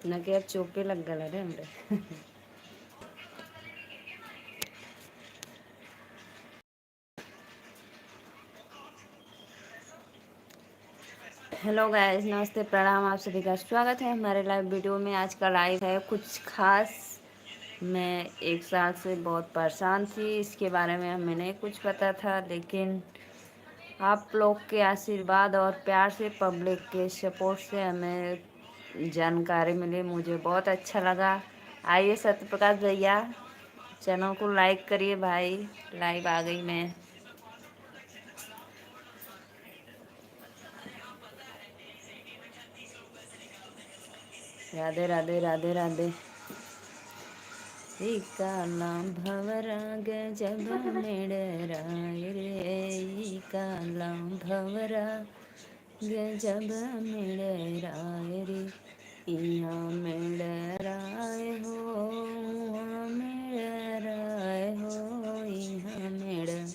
ना कि अब चौके लग गल रे हमरे। हेलो गाइस, नमस्ते, प्रणाम, आप सभी का स्वागत है हमारे लाइव वीडियो में। आज का लाइव है कुछ खास। मैं एक साल से बहुत परेशान थी, इसके बारे में हमें नहीं कुछ पता था, लेकिन आप लोग के आशीर्वाद और प्यार से, पब्लिक के सपोर्ट से हमें जानकारी मिली। मुझे बहुत अच्छा लगा। आइए सत्य प्रकाश भैया, चैनल को लाइक करिए भाई। लाइव आ गई मैं। राधे राधे राधे राधे। काला भवरा जब मेड़राय रे, काला भवरा जब मेड़राय रे, यहाँ मेड़राय हो, वहाँ मेड़राय हो, यहाँ मेड़राय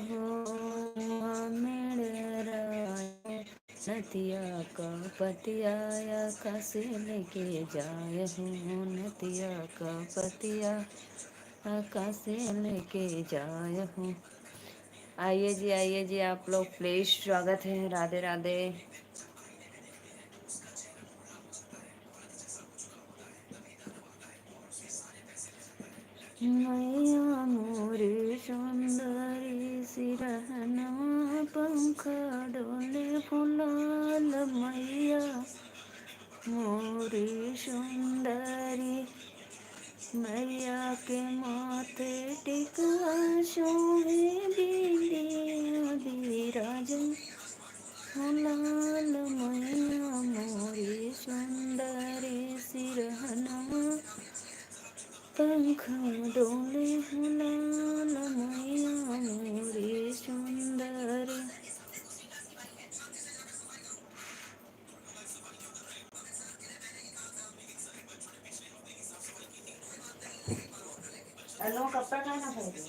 हो, वहाँ मेड़राय हो। नतिया का पतिया कासे लेके जाए हूँ, नतिया का पतिया कासे लेके जाए हूँ। आइए जी आप लोग प्लीज, स्वागत है। राधे राधे। मैया मोरे सुंदरी सिरहना, पंखा डोले फुलाल मैया मोरी सुंदरी। मैया के माथे टिका शोभे बिंदिया बिराजन, लाल मैया मोरी सुंदरी सिरहना, पंखा डोले लाल मैया मोरी सुंदरी। हेलो, कपड़ा खाना खाएगी,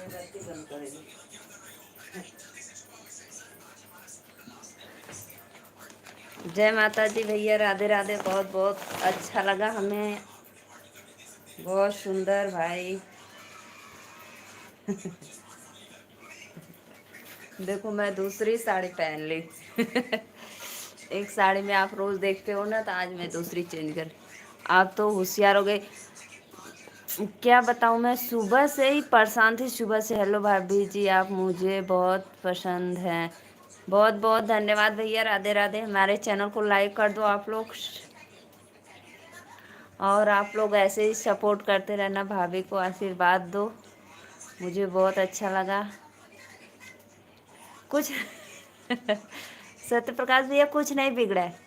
बत्ती बंद करेगी। जय माता दी भैया, राधे राधे। बहुत बहुत अच्छा लगा हमें, बहुत सुंदर भाई। देखो मैं दूसरी साड़ी पहन ली। एक साड़ी में आप रोज देखते हो ना, तो आज मैं दूसरी चेंज कर। आप तो होशियार हो गए। क्या बताऊँ, मैं सुबह से ही परेशान थी, सुबह से। हेलो भाभी जी, आप मुझे बहुत पसंद हैं। बहुत बहुत धन्यवाद भैया, राधे राधे। हमारे चैनल को लाइक कर दो आप लोग, और आप लोग ऐसे ही सपोर्ट करते रहना। भाभी को आशीर्वाद दो, मुझे बहुत अच्छा लगा। कुछ सत्य प्रकाश भैया, कुछ नहीं बिगड़ा है।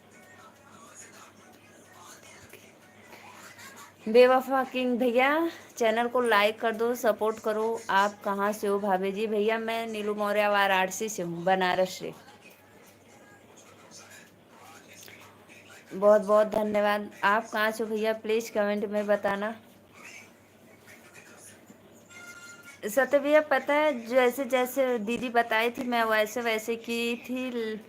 बेवफा किंग भैया, चैनल को लाइक कर दो, सपोर्ट करो। आप कहाँ से हो भाभी जी? भैया मैं नीलू मौर्य वाराणसी से हूँ, बनारस से। बहुत बहुत धन्यवाद। आप कहाँ से हो भैया, प्लीज़ कमेंट में बताना। सत्य भैया पता है, जैसे जैसे दीदी बताई थी मैं वैसे वैसे की थी,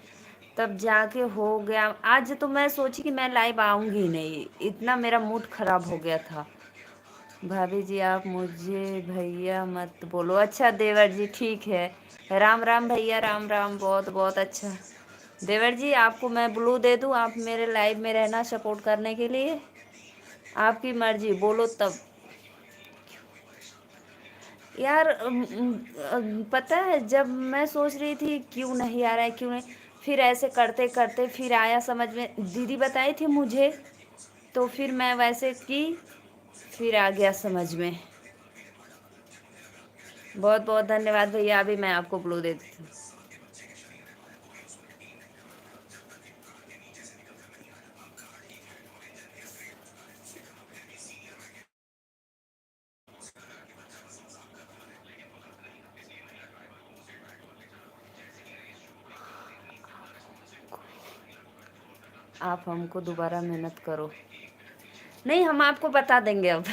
तब जाके हो गया। आज तो मैं सोची कि मैं लाइव आऊँगी नहीं, इतना मेरा मूड खराब हो गया था। भाभी जी आप मुझे भैया मत बोलो। अच्छा देवर जी, ठीक है। राम राम भैया, राम राम। बहुत बहुत अच्छा। देवर जी आपको मैं ब्लू दे दूँ, आप मेरे लाइव में रहना सपोर्ट करने के लिए। आपकी मर्जी, बोलो तब। यार पता है, जब मैं सोच रही थी क्यों नहीं आ रहा है, क्यों नहीं, फिर ऐसे करते करते फिर आया समझ में। दीदी बताई थी मुझे, तो फिर मैं वैसे की, फिर आ गया समझ में। बहुत बहुत धन्यवाद भैया। अभी मैं आपको ब्लू दे देती हूँ। आप हमको दोबारा मेहनत करो। नहीं, हम आपको बता देंगे अब।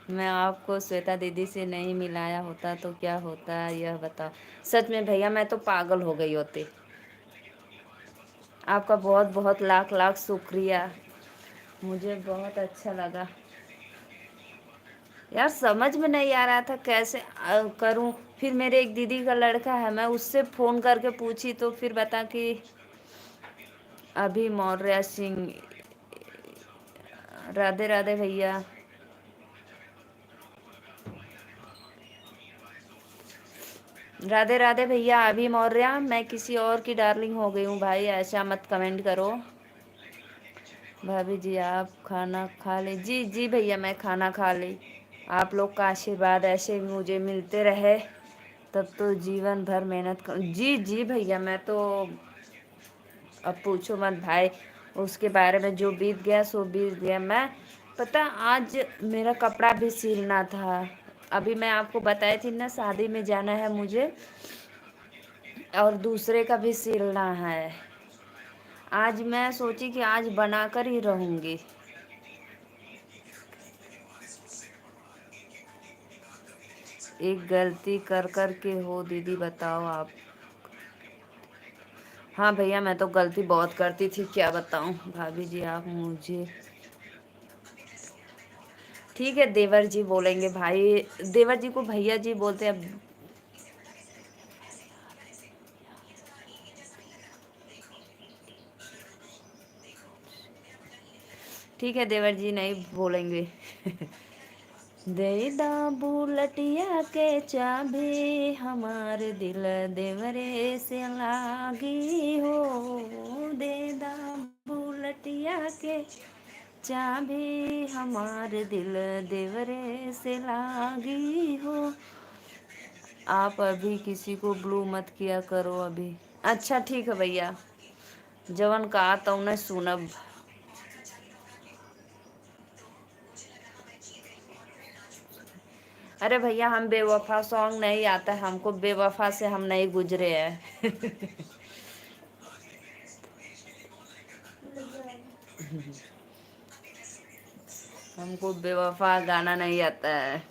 मैं आपको श्वेता दीदी से नहीं मिलाया होता तो क्या होता, यह बताओ। सच में भैया मैं तो पागल हो गई होती। आपका बहुत बहुत लाख लाख शुक्रिया। मुझे बहुत अच्छा लगा यार, समझ में नहीं आ रहा था कैसे करूं। फिर मेरे एक दीदी का लड़का है, मैं उससे फ़ोन करके पूछी तो फिर बता कि अभी मौर्य सिंह। राधे राधे भैया। राधे राधे भैया। अभी मौर्य, मैं किसी और की डार्लिंग हो गई हूँ भाई, ऐसा मत कमेंट करो। भाभी जी आप खाना खा ले? जी जी भैया, मैं खाना खा ली। आप लोग का आशीर्वाद ऐसे मुझे मिलते रहे तब तो जीवन भर मेहनत कर। जी जी भैया, मैं तो अब पूछो मत भाई, उसके बारे में जो बीत गया सो बीत गया। मैं पता, आज मेरा कपड़ा भी सिलना था। अभी मैं आपको बताई थी ना, शादी में जाना है मुझे, और दूसरे का भी सिलना है। आज मैं सोची कि आज बनाकर ही रहूँगी। एक गलती कर कर के हो दीदी, बताओ आप। हाँ भैया, मैं तो गलती बहुत करती थी, क्या बताऊँ। भाभी जी आप मुझे। ठीक है, देवर जी बोलेंगे भाई। देवर जी को भैया जी बोलते हैं। ठीक है देवर जी, नहीं बोलेंगे। दे दा बुलटिया के चाबी, हमार दिल देवरे से लागी हो। दे दा बुलटिया के चाबी, हमार दिल देवरे से लागी हो। आप अभी किसी को ब्लू मत किया करो अभी। अच्छा ठीक है भैया, जवन कहा तो उन्हें सुनब। अरे भैया, हम बेवफा सॉन्ग नहीं आता है हमको, बेवफा से हम नहीं गुजरे हैं। हमको बेवफा गाना नहीं आता है।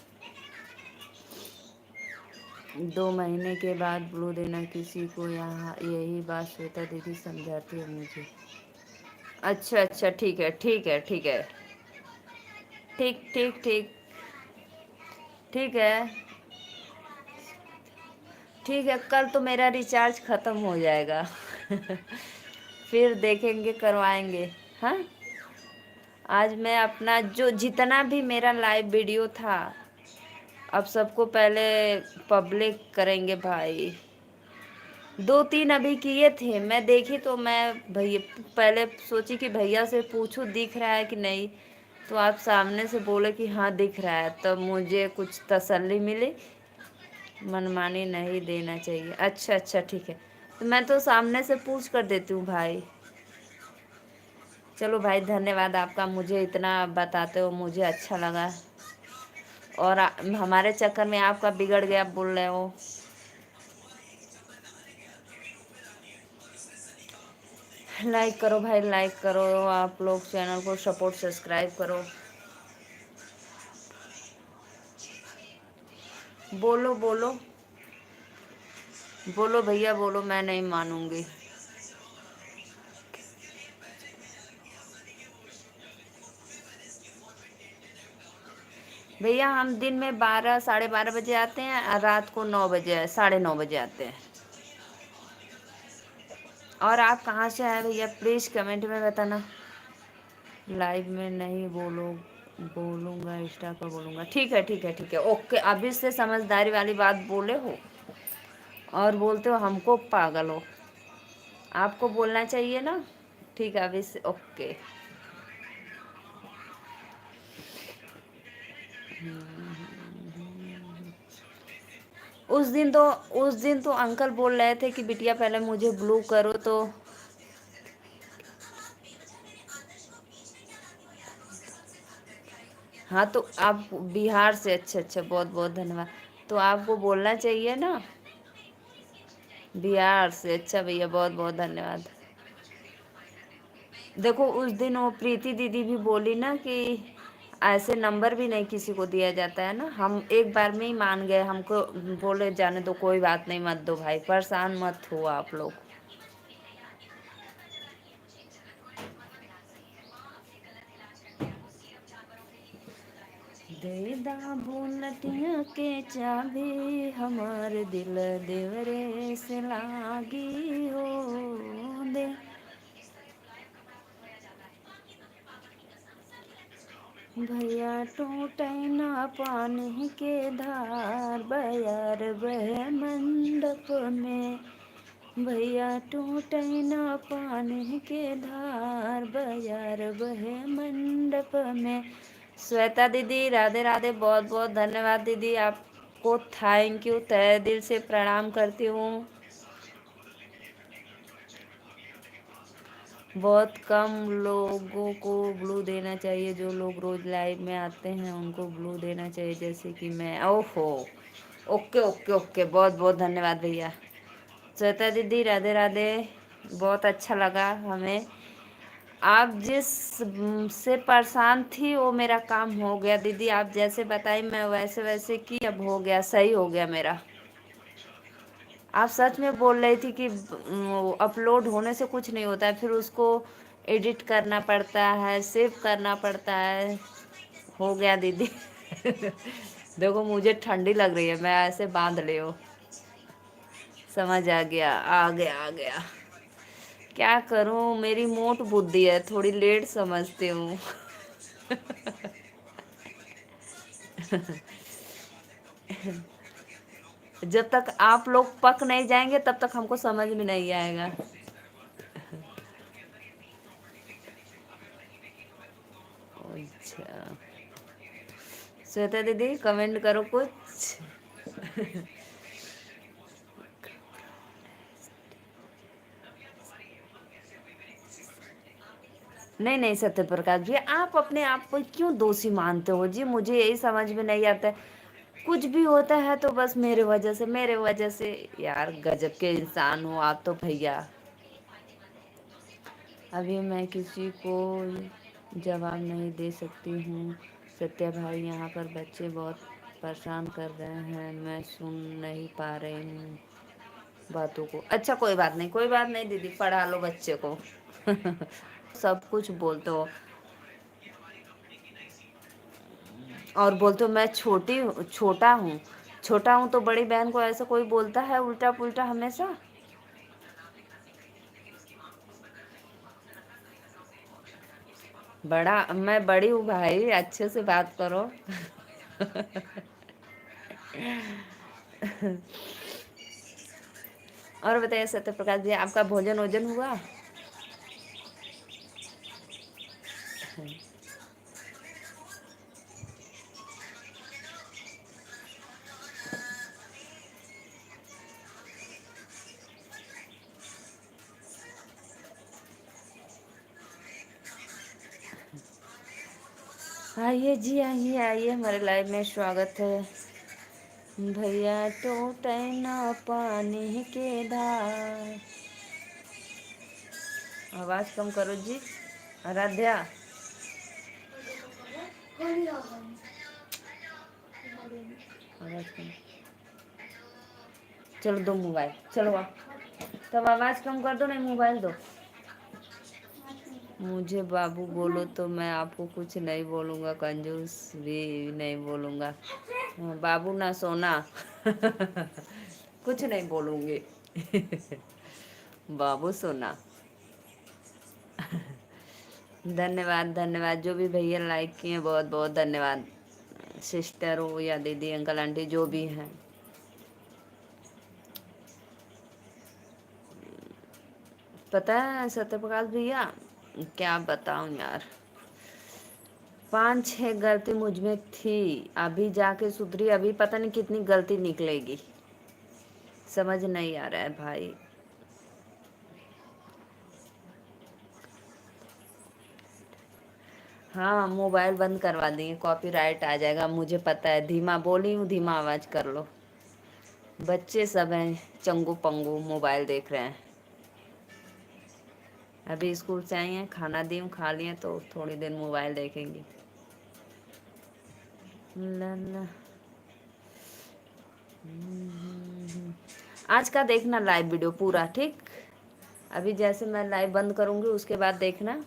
2 महीने के बाद ब्लू देना किसी को, यहाँ यही बात श्वेता दीदी समझाती है मुझे। अच्छा अच्छा, ठीक है ठीक है ठीक है। ठीक ठीक ठीक। ठीक है ठीक है, कल तो मेरा रिचार्ज ख़त्म हो जाएगा। फिर देखेंगे, करवाएंगे। हाँ, आज मैं अपना जो जितना भी मेरा लाइव वीडियो था, अब सबको पहले पब्लिक करेंगे भाई। 2-3 अभी किए थे, मैं देखी तो मैं भैया पहले सोची कि भैया से पूछूं दिख रहा है कि नहीं, तो आप सामने से बोले कि हाँ दिख रहा है, तब मुझे कुछ तसल्ली मिली। मनमानी नहीं देना चाहिए। अच्छा अच्छा ठीक है, तो मैं तो सामने से पूछ कर देती हूँ भाई। चलो भाई, धन्यवाद आपका, मुझे इतना बताते हो, मुझे अच्छा लगा। और हमारे चक्कर में आपका बिगड़ गया बोल रहे हो। लाइक करो भाई, लाइक करो। आप लोग चैनल को सपोर्ट सब्सक्राइब करो। बोलो बोलो बोलो भैया बोलो, मैं नहीं मानूंगी। भैया हम दिन में 12 साढ़े 12 बजे आते हैं, और रात को 9 बजे, साढ़े 9 बजे आते हैं। और आप कहाँ से आए भैया, प्लीज़ कमेंट में बताना। लाइव में नहीं बोलो, बोलूँगा इंस्टा पर बोलूँगा। ठीक है ठीक है ठीक है, ओके। अभी से समझदारी वाली बात बोले हो और बोलते हो हमको पागल हो। आपको बोलना चाहिए ना। ठीक है, अभी से ओके। उस दिन तो अंकल बोल रहे थे कि बिटिया पहले मुझे ब्लू करो तो। हाँ तो आप बिहार से, अच्छा अच्छा, बहुत बहुत धन्यवाद। तो आपको बोलना चाहिए ना, बिहार से। अच्छा भैया, बहुत बहुत धन्यवाद। देखो उस दिन वो प्रीति दीदी भी बोली ना कि ऐसे नंबर भी नहीं किसी को दिया जाता है ना। हम एक बार में ही मान गए, हमको बोले जाने दो, कोई बात नहीं, मत दो भाई, परेशान मत हो आप लोग। दे दाबू नटिया के चाबी हमार दिल देवरे से लागी हो दे। भैया टूटे ना पानी के धार बयार बह मंडप में। भैया टूटे ना पानी के धार बयार बहे मंडप में। श्वेता दीदी राधे राधे, बहुत बहुत धन्यवाद दीदी, आपको थैंक यू, तहे दिल से प्रणाम करती हूँ। बहुत कम लोगों को ब्लू देना चाहिए, जो लोग रोज लाइव में आते हैं उनको ब्लू देना चाहिए, जैसे कि मैं। ओहो, ओके ओके ओके, बहुत बहुत धन्यवाद भैया। श्वेता दीदी राधे राधे, बहुत अच्छा लगा हमें। आप जिस से परेशान थी वो मेरा काम हो गया दीदी, आप जैसे बताई मैं वैसे वैसे की, अब हो गया, सही हो गया मेरा। आप सच में बोल रही थी कि अपलोड होने से कुछ नहीं होता है, फिर उसको एडिट करना पड़ता है, सेव करना पड़ता है। हो गया दीदी। देखो मुझे ठंडी लग रही है, मैं ऐसे बांध ले हो। समझ आ गया, आ गया आ गया। क्या करूं, मेरी मोट बुद्धि है, थोड़ी लेट समझती हूँ। जब तक आप लोग पक नहीं जाएंगे तब तक हमको समझ में नहीं आएगा। अच्छा, श्वेता दीदी कमेंट करो कुछ। नहीं नहीं सत्य प्रकाश जी, आप अपने आप को क्यों दोषी मानते हो जी, मुझे यही समझ में नहीं आता है। कुछ भी होता है तो बस मेरे वजह से, मेरे वजह से। यार गजब के इंसान हो आप तो भैया। अभी मैं किसी को जवाब नहीं दे सकती हूँ सत्या भाई, यहाँ पर बच्चे बहुत परेशान कर रहे हैं, मैं सुन नहीं पा रही हूँ बातों को। अच्छा कोई बात नहीं, कोई बात नहीं दीदी, पढ़ा लो बच्चे को। सब कुछ बोलते हो और बोलते हो मैं छोटा हूँ। छोटा हूँ तो बड़ी बहन को ऐसा कोई बोलता है उल्टा पुल्टा हमेशा। बड़ा, मैं बड़ी हूँ भाई, अच्छे से बात करो। और बताइए सत्य प्रकाश जी, आपका भोजन वोजन हुआ? आइए जी, आइए आइए, हमारे लाइव में स्वागत है। भैया टूटे ना पानी के धार। आवाज कम करो जी। आराध्या, आवाज कम। चलो दो मोबाइल, चलो आप तब आवाज कम कर दो, नहीं मोबाइल दो। मुझे बाबू बोलो तो मैं आपको कुछ नहीं बोलूँगा, कंजूस भी नहीं बोलूँगा। बाबू ना सोना। कुछ नहीं बोलूँगी। बाबू सोना। धन्यवाद धन्यवाद, जो भी भैया लाइक किए बहुत बहुत धन्यवाद। सिस्टर हो या दीदी अंकल आंटी जो भी हैं। पता है सत्यप्रकाश भैया, क्या बताऊं यार, 5-6 गलती मुझ में थी, अभी जाके सुधरी, अभी पता नहीं कितनी गलती निकलेगी, समझ नहीं आ रहा है भाई। हाँ मोबाइल बंद करवा देंगे, कॉपीराइट आ जाएगा, मुझे पता है। धीमा बोली हूँ, धीमा आवाज कर लो। बच्चे सब हैं चंगू पंगू, मोबाइल देख रहे हैं। अभी स्कूल से आई हैं, खाना दी हूँ, खा लिए, तो थोड़ी देर मोबाइल देखेंगे। ला। आज का देखना लाइव वीडियो पूरा, ठीक। अभी जैसे मैं लाइव बंद करूँगी उसके बाद देखना।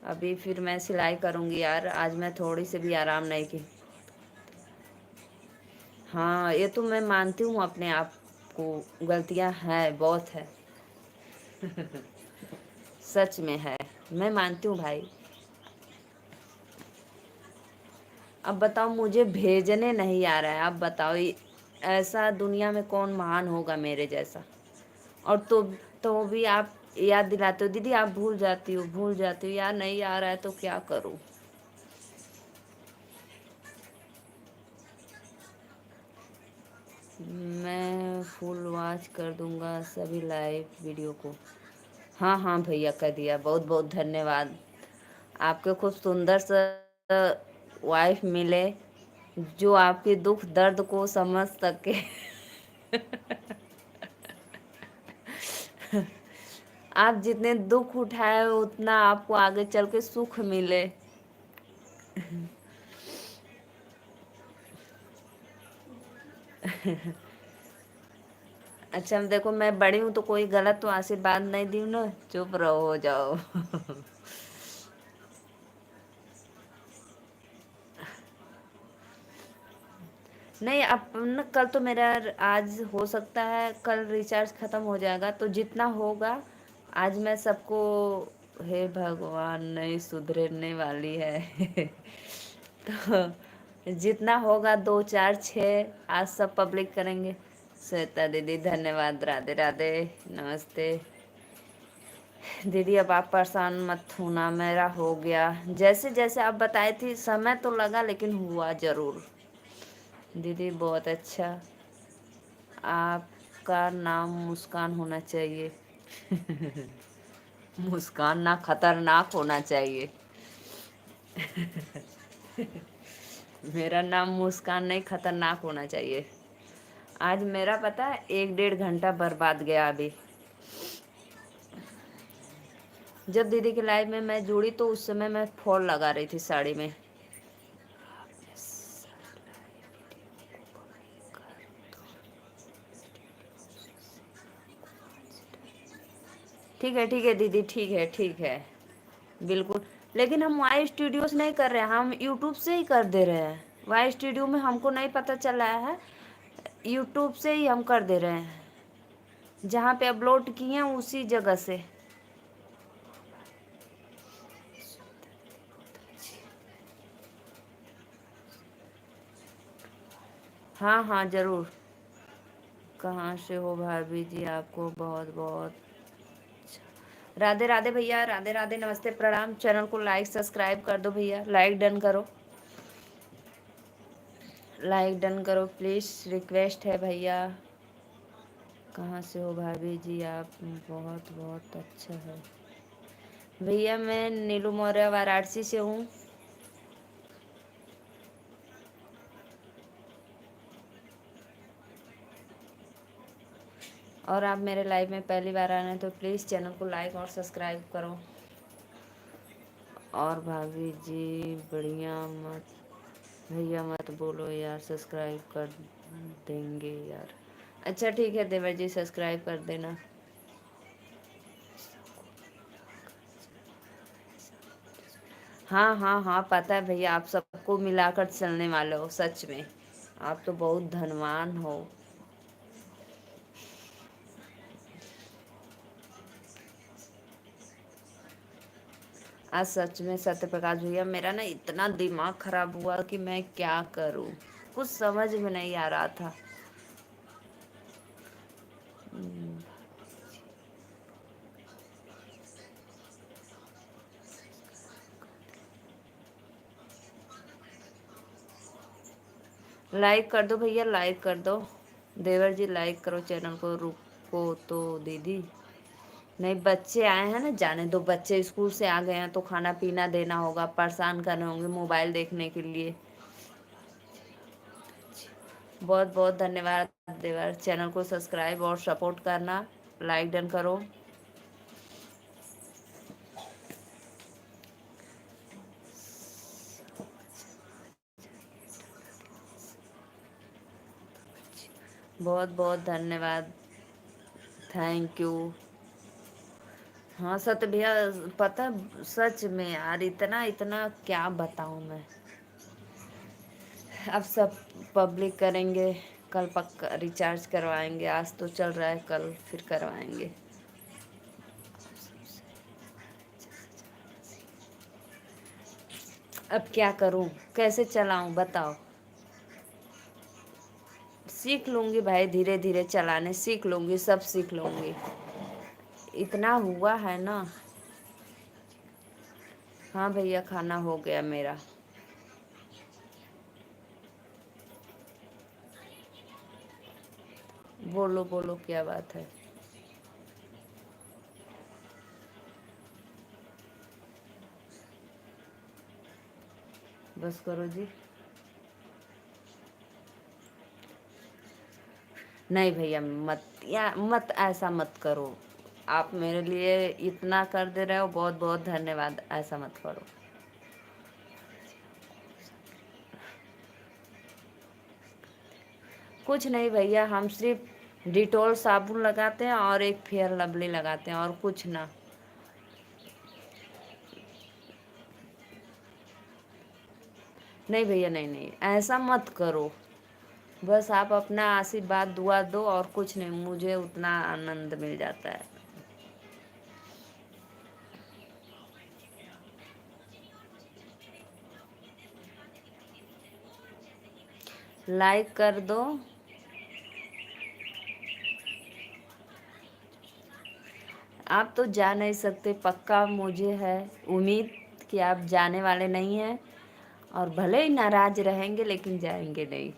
अभी फिर मैं सिलाई करूँगी यार, आज मैं थोड़ी सी भी आराम नहीं की। हाँ, ये तो मैं मानती हूँ अपने आप को, गलतियाँ हैं, बहुत है। सच में है, मैं मानती हूँ भाई। अब बताओ, मुझे भेजने नहीं आ रहा है, अब बताओ ऐसा दुनिया में कौन महान होगा मेरे जैसा। और तो भी आप याद दिलाते हो, दीदी आप भूल जाती हो, भूल जाती हो यार, नहीं आ रहा है तो क्या करूँ। मैं फुल वॉच कर दूंगा सभी लाइव वीडियो को। हाँ हाँ भैया, कर दिया, बहुत बहुत धन्यवाद। आपके खूब सुंदर सा वाइफ मिले जो आपके दुख दर्द को समझ सके। आप जितने दुख उठाए उतना आपको आगे चल के सुख मिले। अच्छा देखो, मैं बड़ी हूँ तो कोई गलत तो आशीर्वाद नहीं दी ना, चुप रहो, हो जाओ। नहीं, अब न कल तो मेरा, आज हो सकता है कल रिचार्ज खत्म हो जाएगा, तो जितना होगा आज मैं सबको, हे भगवान, नहीं सुधरने वाली है। तो जितना होगा, 2 4 6 आज सब पब्लिक करेंगे। श्वेता दीदी धन्यवाद, राधे राधे, नमस्ते। दीदी अब आप परेशान मत होना, मेरा हो गया जैसे जैसे आप बताए थी, समय तो लगा लेकिन हुआ जरूर। दीदी बहुत अच्छा, आपका नाम मुस्कान होना चाहिए। मुस्कान ना, खतरनाक होना चाहिए। मेरा नाम मुस्कान नहीं, खतरनाक होना चाहिए। आज मेरा पता है 1 1.5 घंटा बर्बाद गया अभी। जब दीदी के लाइव में मैं जुड़ी तो उस समय मैं फॉल लगा रही थी साड़ी में। ठीक है दीदी, ठीक है, ठीक है, बिल्कुल। लेकिन हम वाई स्टूडियो से नहीं कर रहे हैं, हम यूट्यूब से ही कर दे रहे हैं। वाई स्टूडियो में हमको नहीं पता चला है, यूट्यूब से ही हम कर दे रहे हैं, जहाँ पे अपलोड किए हैं उसी जगह से। हाँ हाँ जरूर। कहाँ से हो भाभी जी, आपको बहुत बहुत राधे राधे भैया, राधे राधे, नमस्ते, प्रणाम। चैनल को लाइक सब्सक्राइब कर दो भैया, लाइक डन करो, लाइक डन करो प्लीज़, रिक्वेस्ट है भैया। कहाँ से हो भाभी जी आप, बहुत बहुत अच्छा है भैया। मैं नीलू मौर्य वाराणसी से हूँ। और आप मेरे लाइव में पहली बार आए हैं तो प्लीज़ चैनल को लाइक और सब्सक्राइब करो। और भाभी जी बढ़िया, मत भैया मत बोलो यार, सब्सक्राइब कर देंगे यार। अच्छा ठीक है देवर जी, सब्सक्राइब कर देना। हाँ हाँ हाँ, पता है भैया, आप सबको मिलाकर चलने वाले हो, सच में आप तो बहुत धनवान हो। आज सच में सत्य प्रकाश भैया, मेरा ना इतना दिमाग खराब हुआ कि मैं क्या करूं, कुछ समझ में नहीं आ रहा था। लाइक कर दो भैया, लाइक कर दो। देवर जी लाइक करो चैनल को। रुको तो दीदी, नहीं बच्चे आए हैं ना, जाने दो, बच्चे स्कूल से आ गए हैं तो खाना पीना देना होगा, परेशान करने होंगे मोबाइल देखने के लिए। बहुत बहुत धन्यवाद देवर, चैनल को सब्सक्राइब और सपोर्ट करना, लाइक डन करो। बहुत बहुत धन्यवाद, थैंक यू। हाँ सत्य भैया, पता है, सच में यार, इतना इतना क्या बताऊं मैं। अब सब पब्लिक करेंगे। कल पक्का रिचार्ज करवाएंगे, आज तो चल रहा है, कल फिर करवाएंगे। अब क्या करूं, कैसे चलाऊं बताओ। सीख लूंगी भाई, धीरे धीरे चलाने सीख लूंगी, सब सीख लूंगी। इतना हुआ है ना। हाँ भैया, खाना हो गया मेरा। बोलो बोलो, क्या बात है। बस करो जी। नहीं भैया, मत या मत ऐसा मत करो। आप मेरे लिए इतना कर दे रहे हो, बहुत बहुत धन्यवाद, ऐसा मत करो। कुछ नहीं भैया, हम सिर्फ डिटॉल साबुन लगाते हैं और एक फेयर लवली लगाते हैं, और कुछ ना। नहीं भैया, नहीं नहीं, ऐसा मत करो। बस आप अपना आशीर्वाद दुआ दो, और कुछ नहीं, मुझे उतना आनंद मिल जाता है। लाइक कर दो। आप तो जा नहीं सकते, पक्का मुझे है उम्मीद कि आप जाने वाले नहीं हैं, और भले ही नाराज रहेंगे लेकिन जाएंगे नहीं।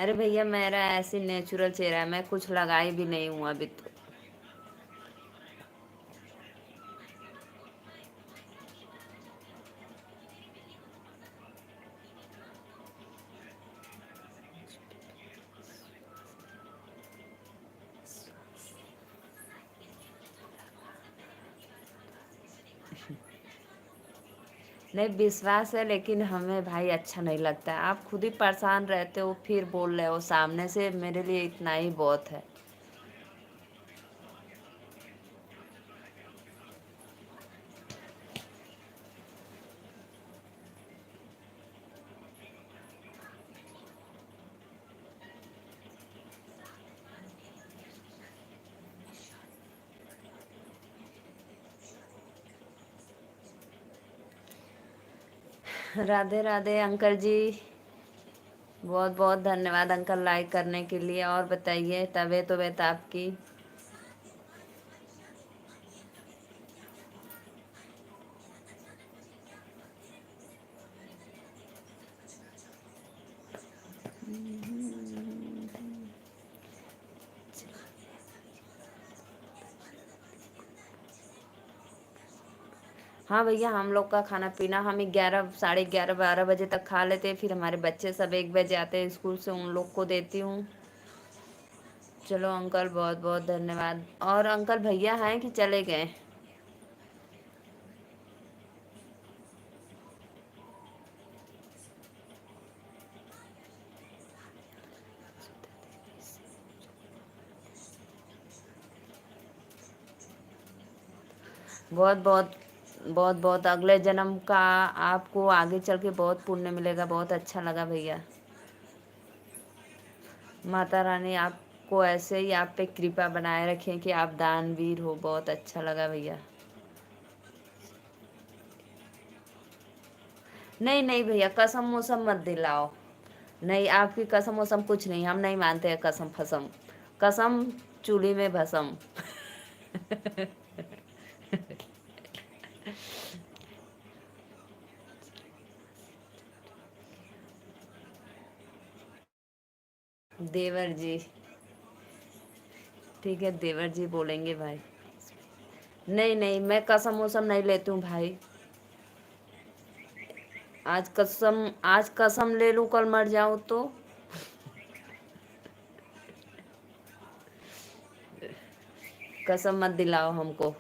अरे भैया, मेरा ऐसे नेचुरल चेहरा है, मैं कुछ लगाई भी नहीं हूँ अभी तो। नहीं, विश्वास है, लेकिन हमें भाई अच्छा नहीं लगता है। आप खुद ही परेशान रहते हो, फिर बोल रहे हो सामने से, मेरे लिए इतना ही बहुत है। राधे राधे अंकल जी। बहुत बहुत धन्यवाद अंकल, लाइक करने के लिए। और बताइए, तबीयत वबीयत आपकी। हाँ भैया, हम लोग का खाना पीना हम 11, साढ़े 11, 12 बजे तक खा लेते हैं। फिर हमारे बच्चे सब 1 बजे आते हैं स्कूल से, उन लोग को देती हूँ। चलो अंकल, बहुत बहुत धन्यवाद। और अंकल भैया हैं कि चले गए। बहुत बहुत बहुत बहुत अगले जन्म का आपको आगे चल के बहुत पुण्य मिलेगा। बहुत अच्छा लगा भैया। माता रानी आपको ऐसे ही आप पे कृपा बनाए रखें कि आप दानवीर हो। बहुत अच्छा लगा भैया। नहीं नहीं भैया, कसम वसम मत दिलाओ। नहीं, आपकी कसम वसम कुछ नहीं, हम नहीं मानते हैं कसम फसम। कसम चूल्ही में भसम। देवर जी। ठीक है, देवर जी बोलेंगे भाई। नहीं नहीं, मैं कसम वसम नहीं लेती हूँ भाई। आज कसम ले लूँ, कल मर जाऊँ तो। कसम मत दिलाओ हमको।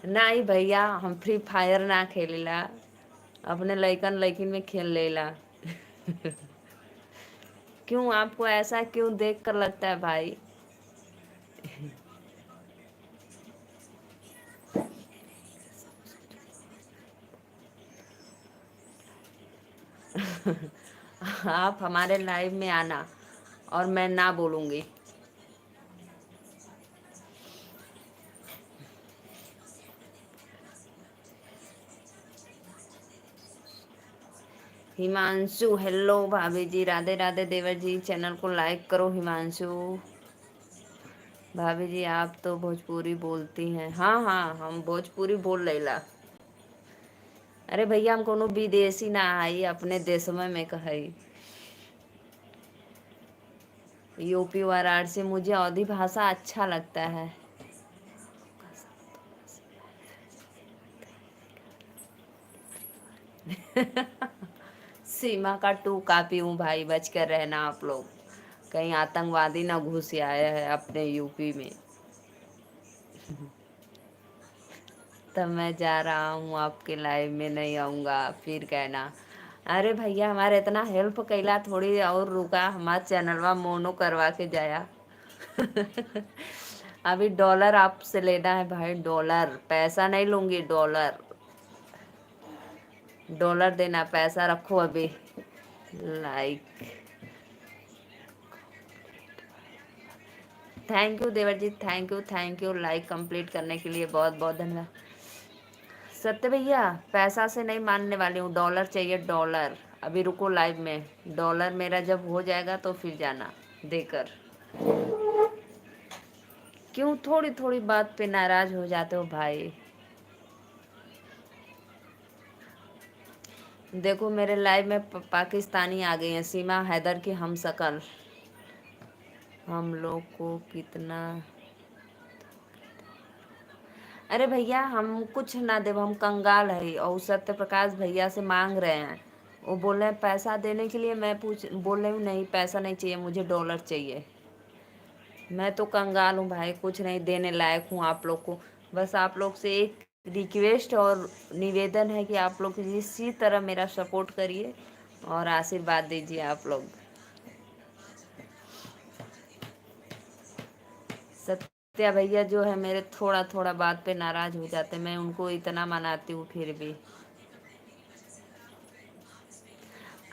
नहीं भैया, हम फ्री फायर ना खेलेला, अपने लइकन लइकिन में खेल लेला। क्यों, आपको ऐसा क्यों देख कर लगता है भाई? आप हमारे लाइव में आना और मैं ना बोलूंगी। हिमांशु, हेलो भाभी जी, राधे राधे। देवर जी चैनल को लाइक करो। हिमांशु भाभी जी, आप तो भोजपुरी बोलती हैं? हाँ हाँ, हम भोजपुरी बोल लेला। अरे भैया, हम कोनो विदेशी ना आई, अपने देश में कही। यूपी वाराणसी, मुझे अवधी भाषा अच्छा लगता है। सीमा का टू कापी हूँ भाई, बच कर रहना आप लोग, कहीं आतंकवादी ना घुस आया है अपने यूपी में। तब मैं जा रहा हूँ, आपके लाइव में नहीं आऊँगा फिर कहना। अरे भैया, हमारे इतना हेल्प कैला थोड़ी और रुका, हमारा चैनलवा मोनो करवा के जाया। अभी डॉलर आपसे लेना है भाई, डॉलर। पैसा नहीं लूंगी, डॉलर। डॉलर देना, पैसा रखो अभी। लाइक, थैंक यू देवर जी, थैंक यू लाइक कंप्लीट करने के लिए, बहुत बहुत धन्यवाद। सत्य भैया, पैसा से नहीं मानने वाली हूँ, डॉलर चाहिए, डॉलर। अभी रुको लाइव में, डॉलर मेरा जब हो जाएगा तो फिर जाना देकर। क्यों थोड़ी थोड़ी बात पे नाराज हो जाते हो भाई? देखो मेरे लाइव में पाकिस्तानी आ गई हैं, सीमा हैदर की हम शकल। हम लोग को कितना? अरे भैया, हम कुछ ना देव, हम कंगाल है, और सत्य प्रकाश भैया से मांग रहे हैं। वो बोल रहे हैं पैसा देने के लिए, मैं बोल रही हूँ नहीं, पैसा नहीं चाहिए मुझे, डॉलर चाहिए। मैं तो कंगाल हूँ भाई, कुछ नहीं देने लायक हूँ आप लोग को। बस आप लोग से एक रिक्वेस्ट और निवेदन है कि आप लोग इसी तरह मेरा सपोर्ट करिए और आशीर्वाद दीजिए आप लोग। सत्या भैया जो है मेरे, थोड़ा थोड़ा बात पे नाराज हो जाते, मैं उनको इतना मनाती हूँ फिर भी।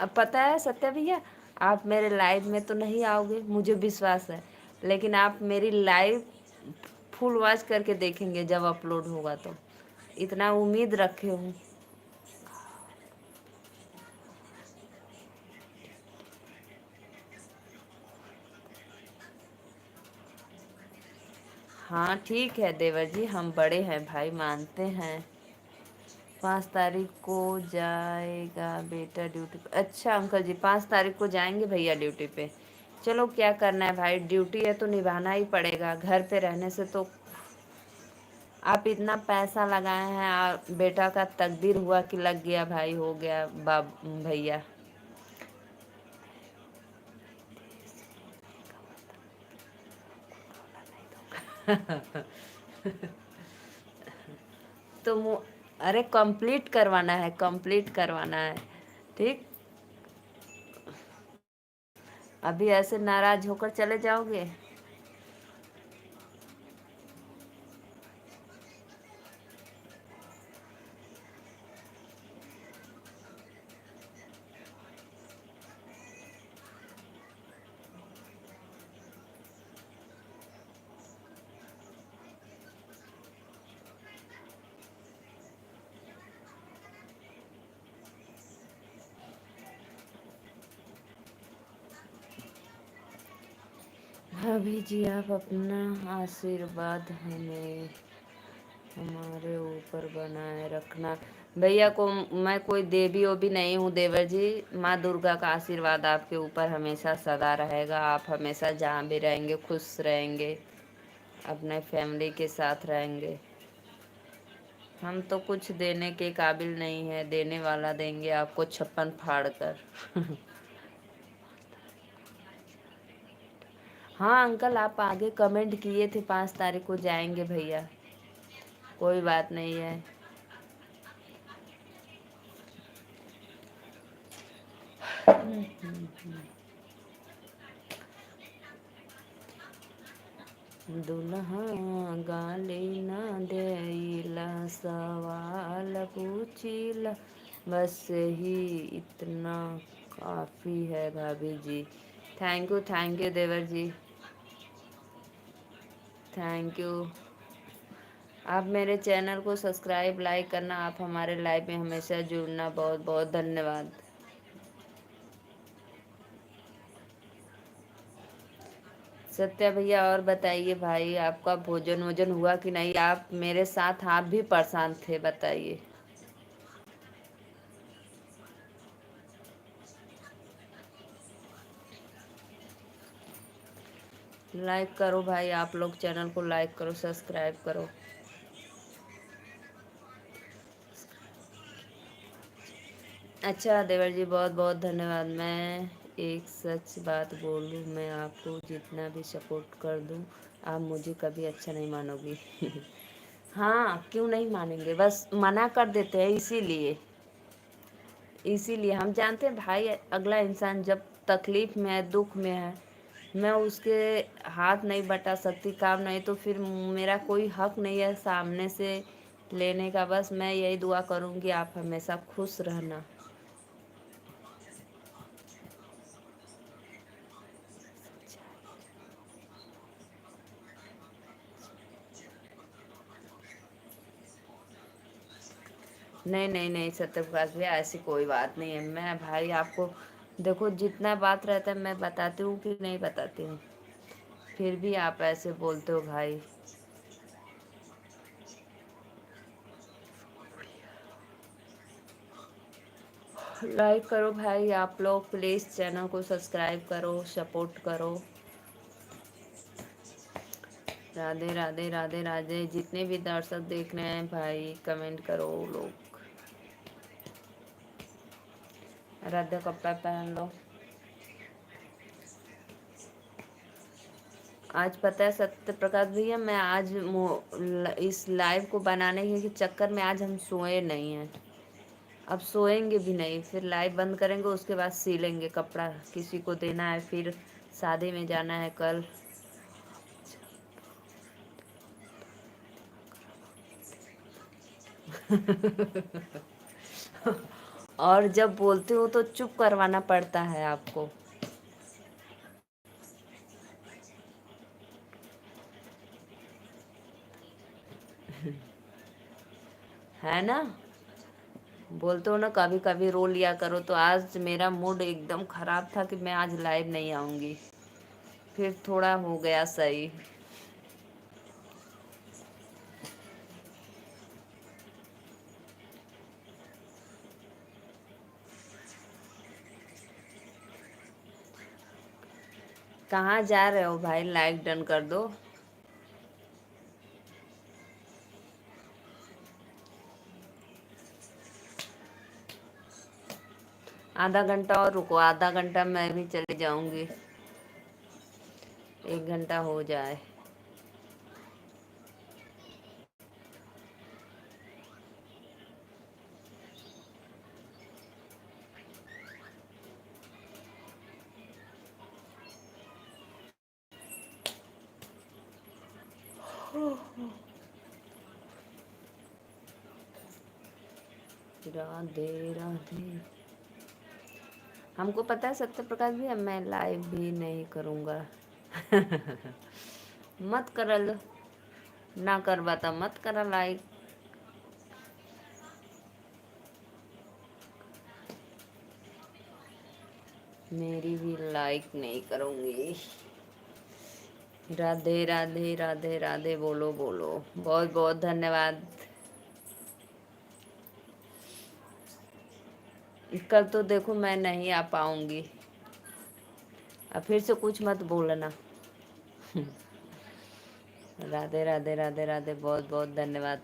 अब पता है सत्या भैया, आप मेरे लाइव में तो नहीं आओगे, मुझे विश्वास है, लेकिन आप मेरी लाइव फुल वॉच करके देखेंगे जब अपलोड होगा तो। इतना उम्मीद रखे हूँ। हाँ ठीक है देवर जी, हम बड़े हैं भाई, मानते हैं। 5 तारीख को जाएगा बेटा ड्यूटी पे? अच्छा अंकल जी, 5 तारीख को जाएंगे भैया ड्यूटी पे। चलो क्या करना है भाई, ड्यूटी है तो निभाना ही पड़ेगा, घर पे रहने से तो। आप इतना पैसा लगाए हैं, बेटा का तकदीर हुआ कि लग गया भाई, हो गया बाब भैया। तो अरे कंप्लीट करवाना है, कंप्लीट करवाना है। ठीक, अभी ऐसे नाराज होकर चले जाओगे? अभी जी आप अपना आशीर्वाद हमें, हमारे ऊपर बनाए रखना। भैया को मैं कोई देवी ओबी नहीं हूँ देवर जी, माँ दुर्गा का आशीर्वाद आपके ऊपर हमेशा सदा रहेगा। आप हमेशा जहाँ भी रहेंगे खुश रहेंगे, अपने फैमिली के साथ रहेंगे। हम तो कुछ देने के काबिल नहीं है, देने वाला देंगे आपको छप्पन फाड़ कर। हाँ अंकल, आप आगे कमेंट किए थे 5 तारीख को जाएंगे भैया, कोई बात नहीं है। दुल्हा गाली न देला, सवाल पूछिला, बस ही इतना काफ़ी है भाभी जी। थैंक यू देवर जी, थैंक यू। आप मेरे चैनल को सब्सक्राइब लाइक करना, आप हमारे लाइव में हमेशा जुड़ना, बहुत बहुत धन्यवाद। सत्या भैया और बताइए भाई, आपका भोजन वोजन हुआ कि नहीं? आप मेरे साथ आप भी परेशान थे, बताइए। लाइक करो भाई, आप लोग चैनल को लाइक करो, सब्सक्राइब करो। अच्छा देवर जी, बहुत बहुत धन्यवाद। मैं एक सच बात बोलूँ, मैं आपको जितना भी सपोर्ट कर दूँ, आप मुझे कभी अच्छा नहीं मानोगी। हाँ, क्यों नहीं मानेंगे, बस मना कर देते हैं, इसीलिए हम जानते हैं भाई, अगला इंसान जब तकलीफ में है, दुख में है, मैं उसके हाथ नहीं बटा सकती, काम नहीं, तो फिर मेरा कोई हक नहीं है सामने से लेने का। बस मैं यही दुआ करूँगी, आप हमेशा खुश रहना। नहीं नहीं नहीं सत्य प्रकाश भैया, ऐसी कोई बात नहीं है। मैं भाई आपको देखो, जितना बात रहता है मैं बताती हूँ कि नहीं बताती हूँ, फिर भी आप ऐसे बोलते हो भाई। लाइक करो भाई, आप लोग प्लीज़ चैनल को सब्सक्राइब करो, सपोर्ट करो। राधे राधे राधे राधे। जितने भी दर्शक देख रहे हैं भाई, कमेंट करो लोग। राधा कपड़ा पहन लो। आज पता है सत्य प्रकाश भैया, मैं आज इस लाइव को बनाने के चक्कर में आज हम सोए नहीं हैं। अब सोएंगे भी नहीं, फिर लाइव बंद करेंगे, उसके बाद सी लेंगे कपड़ा, किसी को देना है, फिर शादी में जाना है कल। और जब बोलती हूँ तो चुप करवाना पड़ता है आपको। है ना, बोलते हो ना कभी कभी रो लिया करो, तो आज मेरा मूड एकदम खराब था कि मैं आज लाइव नहीं आऊंगी, फिर थोड़ा हो गया सही। कहाँ जा रहे हो भाई, लाइक डन कर दो। आधा घंटा और रुको, आधा घंटा मैं भी चली जाऊंगी, 1 घंटा हो जाए। राधे राधे। हमको पता है सत्य प्रकाश भी, मैं लाइव भी नहीं करूँगा। मत कर लो, ना करवाता मत करा लाइक। मेरी भी लाइक नहीं करूँगी। राधे राधे राधे राधे, बोलो बोलो, बहुत बहुत धन्यवाद। कल तो देखो मैं नहीं आ पाऊँगी, अब फिर से कुछ मत बोलना। राधे राधे राधे राधे, बहुत बहुत धन्यवाद।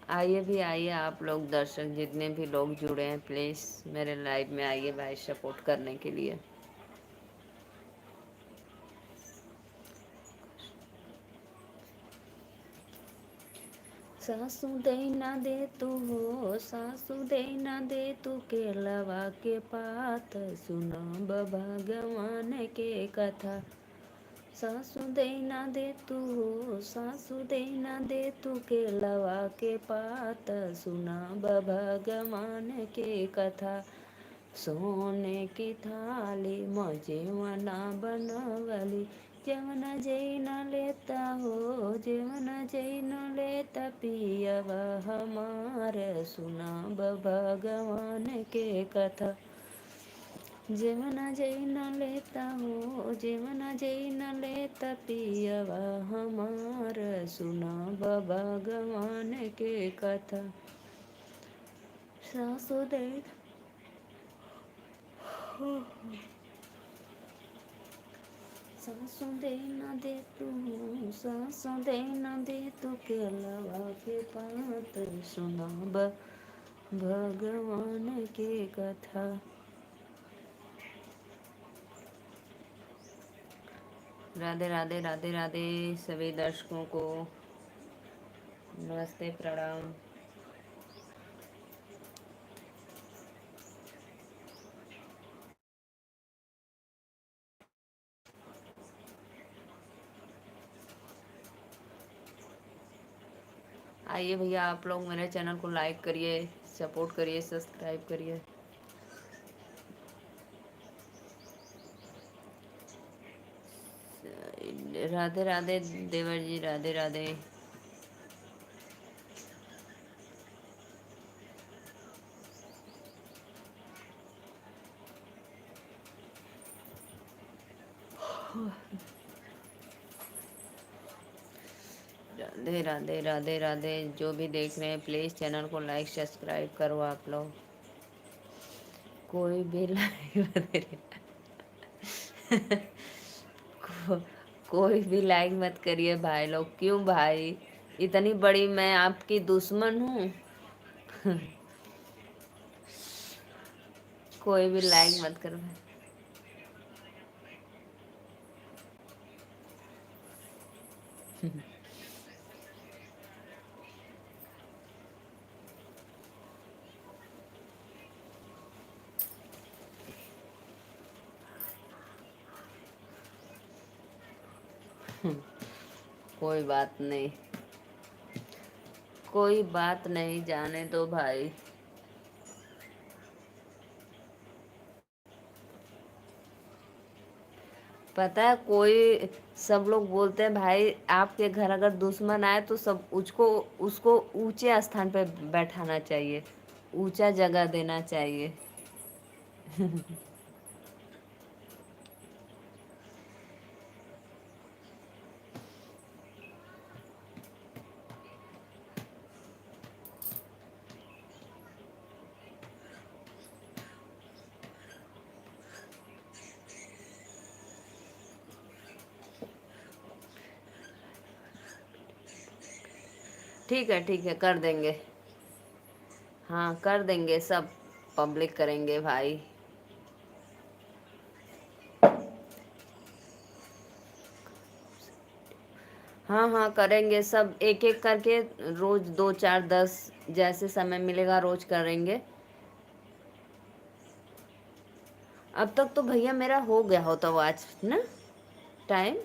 आइए भी आइए, आप लोग दर्शक जितने भी लोग जुड़े हैं, प्लीज़ मेरे लाइव में आइए भाई, सपोर्ट करने के लिए। सासू दे ना दे तू हो, सासू दे ना दे तू केलवा के पात, सुना भगवान के कथा। सासू दे ना दे तू हो, सासू दे ना दे तू केलवा के पात, सुना भगवान के कथा। सोने की थाली मुझे मना बनवली, जेवण जई न लेता हो, जेवण जई न लेता पियवा हमार, सुना भगवान के कथा। जेवण जई न लेता हो, जेवण जई न लेता पियवा हमार, सुना भगवान के कथा। सासु दे सासों दे न दे तू, सासों दे न दे तू केलवा के पात, सुना भगवान के कथा। राधे राधे राधे राधे सभी दर्शकों को नमस्ते प्रणाम। आइए भैया आप लोग मेरे चैनल को लाइक करिए, सपोर्ट करिए, सब्सक्राइब करिए। राधे राधे देवर जी, राधे राधे। राधे राधे राधे राधे। जो भी देख रहे हैं प्लीज़ चैनल को लाइक सब्सक्राइब करो आप लोग। कोई भी लाइक को, कोई भी लाइक मत करिए भाई लोग। क्यों भाई, इतनी बड़ी मैं आपकी दुश्मन हूँ? कोई भी लाइक मत करो भाई। कोई बात नहीं, कोई बात नहीं, जाने दो भाई। पता है कोई, सब लोग बोलते हैं भाई आपके घर अगर दुश्मन आए तो सब उसको उसको ऊंचे स्थान पे बैठाना चाहिए, ऊंचा जगह देना चाहिए। ठीक है कर देंगे। हाँ कर देंगे, सब पब्लिक करेंगे भाई। हाँ हाँ करेंगे सब, एक एक करके रोज 2 4 10 जैसे समय मिलेगा रोज करेंगे। अब तक तो भैया मेरा हो गया होता वो आज ना टाइम।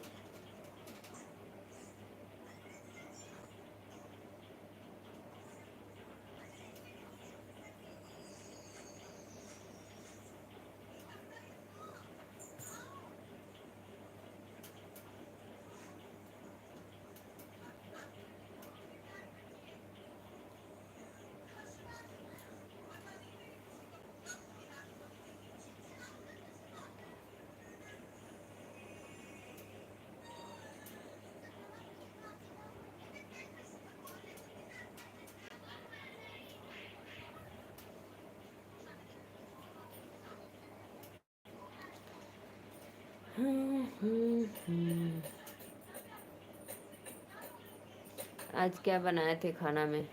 आज क्या बनाए थे खाना में?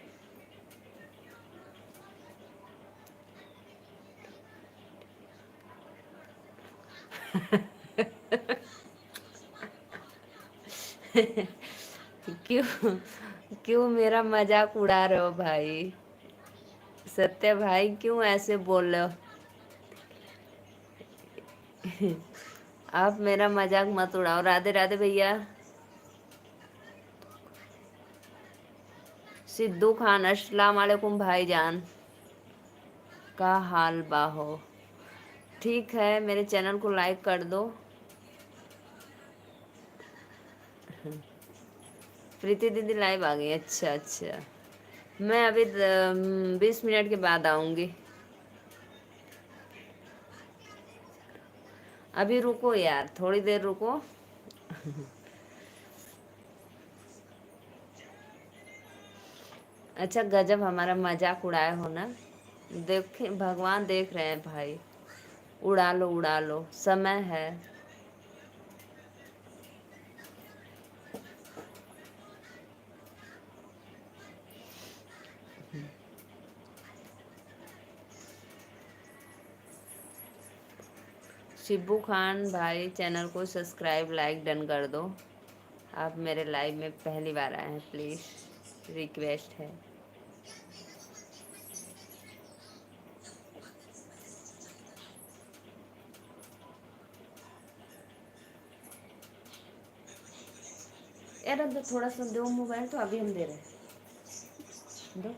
क्यों, क्यों मेरा मजाक उड़ा रहे हो भाई? सत्य भाई क्यों ऐसे बोल रहे हो? आप मेरा मजाक मत उड़ाओ। राधे राधे भैया। सिद्धू खान अस्सलाम वालेकुम भाईजान, का हाल बाहो? ठीक है, मेरे चैनल को लाइक कर दो। प्रीति दीदी लाइव आ गई? अच्छा अच्छा, मैं अभी 20 मिनट के बाद आऊंगी। अभी रुको यार, थोड़ी देर रुको। अच्छा गजब हमारा मजाक उड़ाए हो ना। देखे, भगवान देख रहे हैं भाई। उड़ा लो, समय है। शिबू खान भाई चैनल को सब्सक्राइब लाइक डन कर दो। आप मेरे लाइव में पहली बार आए हैं, प्लीज़ रिक्वेस्ट है। यार अब थोड़ा सा दो मोबाइल, तो अभी हम दे रहे हैं। दो।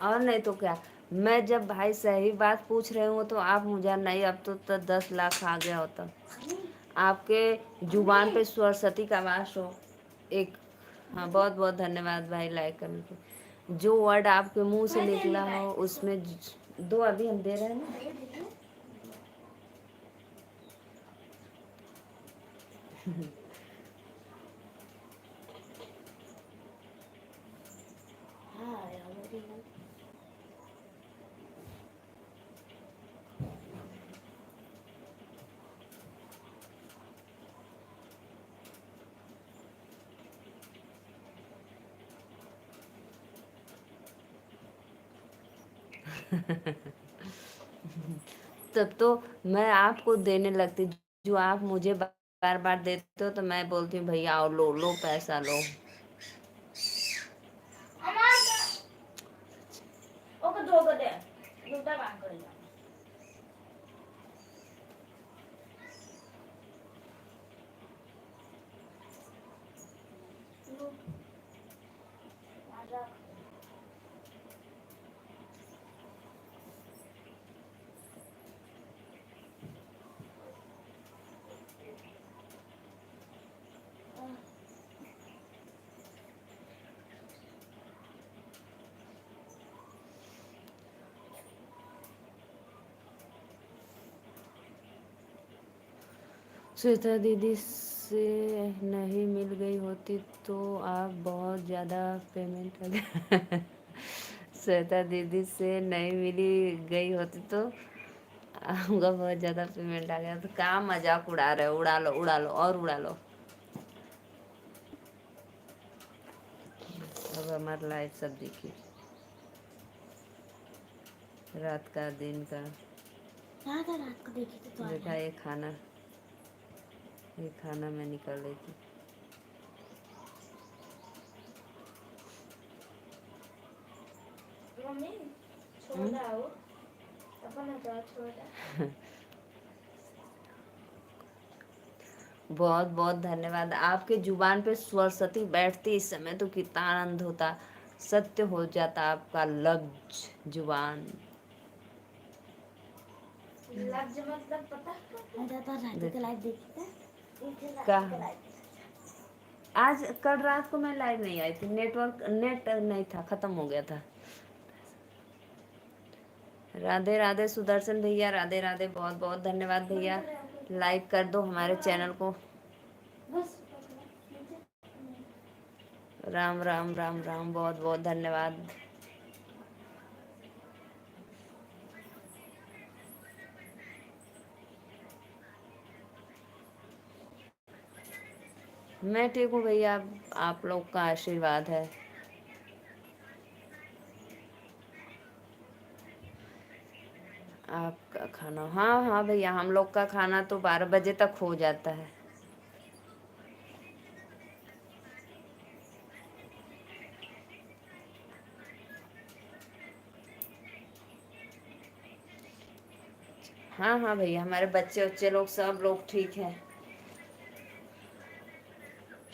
और नहीं तो क्या। मैं जब भाई सही बात पूछ रहे हूँ तो आप मुझे नहीं, अब तो 10 लाख आ गया होता। आपके जुबान पे सरस्वती का वास हो। एक, हाँ बहुत बहुत धन्यवाद भाई लाइक करने को। जो वर्ड आपके मुंह से निकला हो उसमें दो अभी हम दे रहे हैं ना। तब तो मैं आपको देने लगती। जो आप मुझे बार बार देते हो तो मैं बोलती हूँ भैया आओ, लो लो पैसा लो। श्वेता दीदी से नहीं मिल गई होती तो आप बहुत ज़्यादा पेमेंट लगा। श्वेता दीदी से नहीं मिली गई होती तो आपका बहुत ज़्यादा पेमेंट आ गया। तो काम मजाक उड़ा रहे हो? उड़ा लो और उड़ा लो। अब हमारा लाइव सब देखिए, रात का दिन का। रात को देखी तो देखा ये खाना मैं निकल रही थी। बहुत बहुत धन्यवाद। आपके जुबान पे सरस्वती बैठती इस समय तो कितना आनंद होता, सत्य हो जाता आपका लफ्ज जुबान। लफ्ज मतलब पता का आज कल रात को मैं लाइव नहीं आई थी, नेट नहीं था, खत्म हो गया था। राधे राधे सुदर्शन भैया, राधे राधे, बहुत बहुत धन्यवाद भैया। लाइक कर दो हमारे चैनल को। राम राम राम राम, बहुत बहुत धन्यवाद। मैं ठीक हूँ भैया, आप लोग का आशीर्वाद है। आपका खाना, हाँ हाँ भैया, हम लोग का खाना तो 12 बजे तक हो जाता है। हाँ हाँ भैया, हमारे बच्चे बच्चे लोग सब लोग ठीक हैं,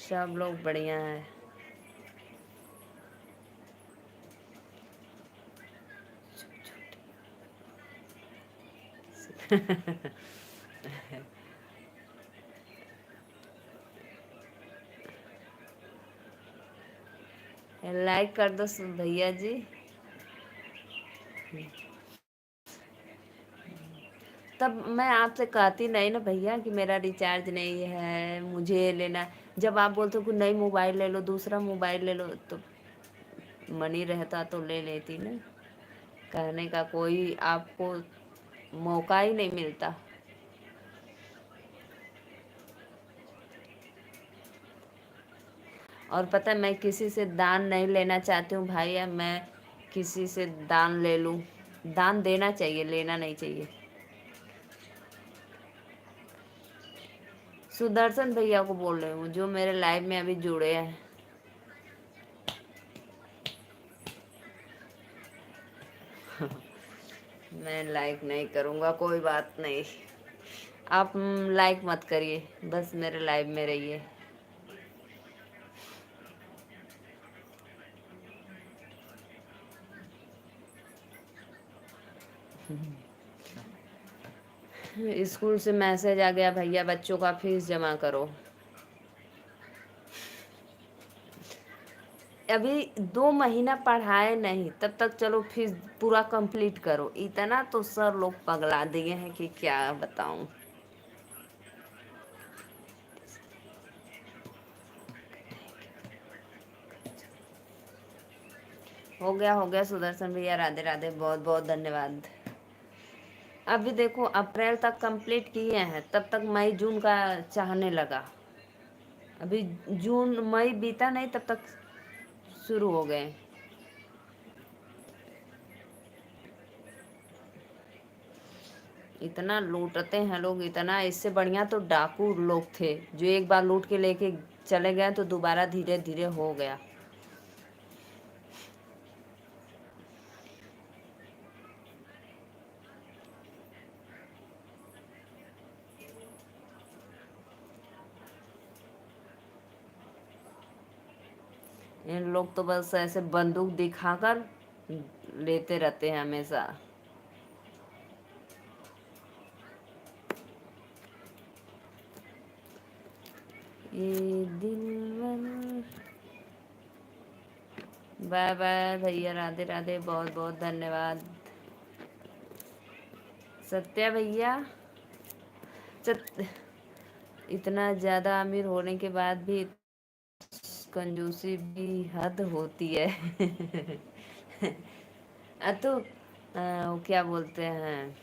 सब लोग बढ़िया हैं। लाइक कर दो भैया जी। तब मैं आपसे कहती नहीं ना भैया कि मेरा रिचार्ज नहीं है, मुझे ये लेना है। जब आप बोलते हो कि नई मोबाइल ले लो, दूसरा मोबाइल ले लो, तो मनी रहता तो ले लेती ना। कहने का कोई आपको मौका ही नहीं मिलता। और पता है, मैं किसी से दान नहीं लेना चाहती हूँ भाई, या मैं किसी से दान ले लूँ। दान देना चाहिए, लेना नहीं चाहिए। सुदर्शन भैया को बोल रही हूँ, जो मेरे लाइव में अभी जुड़े हैं। मैं लाइक नहीं करूँगा, कोई बात नहीं। आप लाइक मत करिए, बस मेरे लाइव में रहिए। स्कूल से मैसेज आ गया भैया, बच्चों का फीस जमा करो। अभी 2 महीना पढ़ाए नहीं, तब तक चलो फीस पूरा कंप्लीट करो। इतना तो सर लोग पगला दिए हैं कि क्या बताऊं। हो गया सुदर्शन भैया, राधे राधे, बहुत बहुत धन्यवाद। अभी देखो, अप्रैल तक कंप्लीट किए हैं, तब तक मई जून का चाहने लगा। अभी जून मई बीता नहीं, तब तक शुरू हो गए। इतना लूटते हैं लोग, इतना। इससे बढ़िया तो डाकू लोग थे, जो एक बार लूट के लेके चले गए तो दोबारा धीरे धीरे हो गया। इन लोग तो बस ऐसे बंदूक दिखाकर लेते रहते हैं हमेशा। ये दिल, बाय बाय भैया, राधे राधे, बहुत बहुत धन्यवाद। सत्या भैया, इतना ज़्यादा अमीर होने के बाद भी कंजूसी भी हद होती है। तो वो क्या बोलते हैं,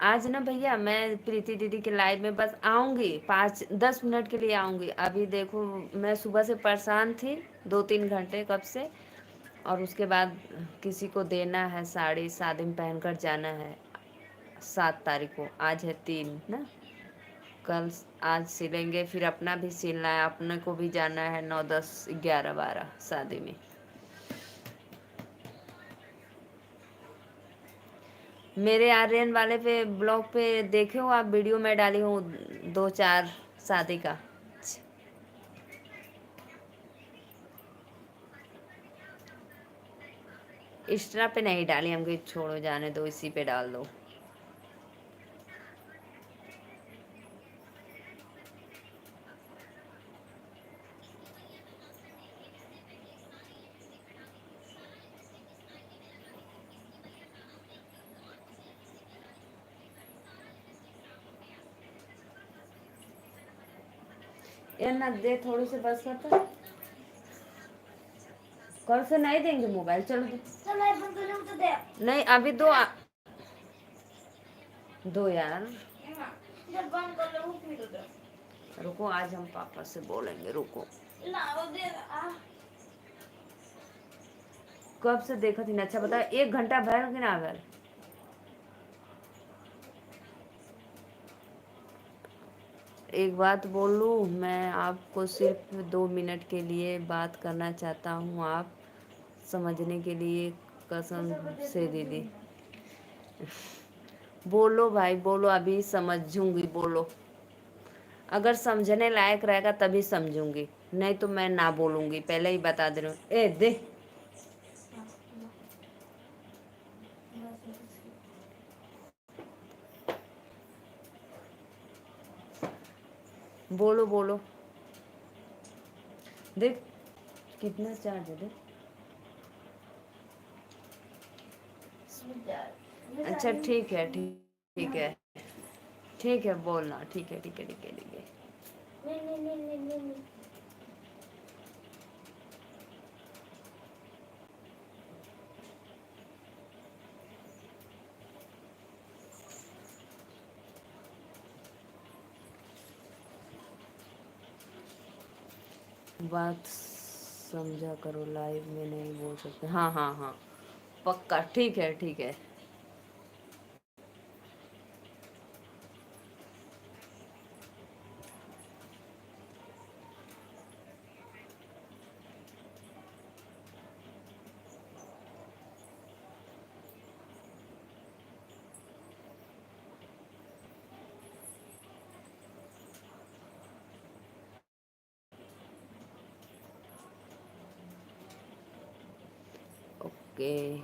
आज ना भैया मैं प्रीति दीदी के लाइव में बस आऊंगी, 5-10 मिनट के लिए आऊंगी। अभी देखो, मैं सुबह से परेशान थी, 2-3 घंटे कब से। और उसके बाद किसी को देना है साड़ी, शादी में पहनकर जाना है। 7 तारीख को, आज है 3 ना। कल, आज सिलेंगे, फिर अपना भी सिलना है, अपने को भी जाना है 9, 10, 11, 12 शादी में। मेरे आर्यन वाले पे ब्लॉग पे देखे हो आप, वीडियो में डाली हूँ 2-4 शादी का। इंस्टा पे नहीं डाली, हमको छोड़ो, जाने दो, इसी पे डाल दो। ये ना दे, थोड़ी से बस करता। कल से नहीं देंगे मोबाइल, चलो दे। तो दे। नहीं, अभी दो दो यार। जब बंद कर लो फिर दो। रुको, आज हम पापा से बोलेंगे, रुको। कब से देखा थी? अच्छा बता, 1 घंटा भर कि ना भर? एक बात बोलूं, मैं आपको सिर्फ 2 मिनट के लिए बात करना चाहता हूँ, आप समझने के लिए, कसम से दीदी। बोलो भाई बोलो, अभी समझूंगी, बोलो। अगर समझने लायक रहेगा तभी समझूंगी, नहीं तो मैं ना बोलूंगी, पहले ही बता दे रही हूँ। ए दे, बोलो बोलो। देख कितना चार्ज है, देख। अच्छा ठीक है, ठीक है, ठीक है, बोलना, ठीक है, ठीक है, ठीक है, ठीक है। बात समझा करो, लाइव में नहीं बोल सकते। हाँ हाँ हाँ, पक्का, ठीक है, ठीक है। ओके।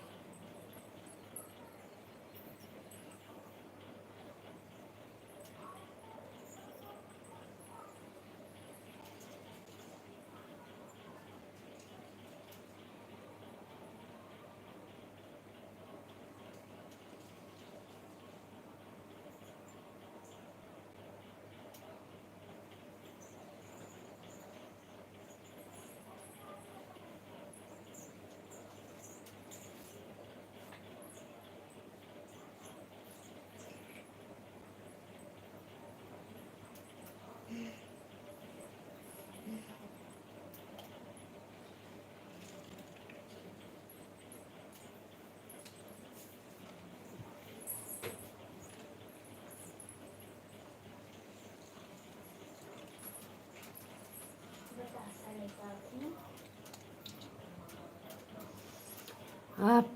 आप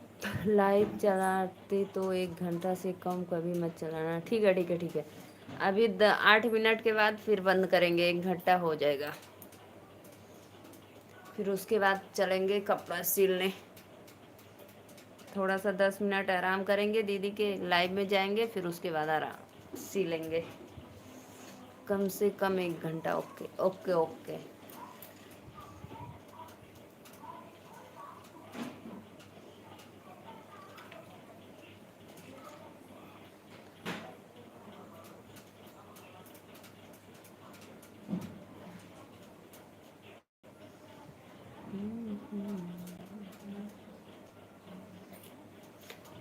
लाइव चलाते तो 1 घंटा से कम कभी मत चलाना। ठीक है, ठीक है, ठीक है। अभी 8 मिनट के बाद फिर बंद करेंगे, 1 घंटा हो जाएगा, फिर उसके बाद चलेंगे कपड़ा सिलने। थोड़ा सा 10 मिनट आराम करेंगे, दीदी के लाइव में जाएंगे, फिर उसके बाद आराम सिलेंगे। कम से कम 1 घंटा। Okay okay okay.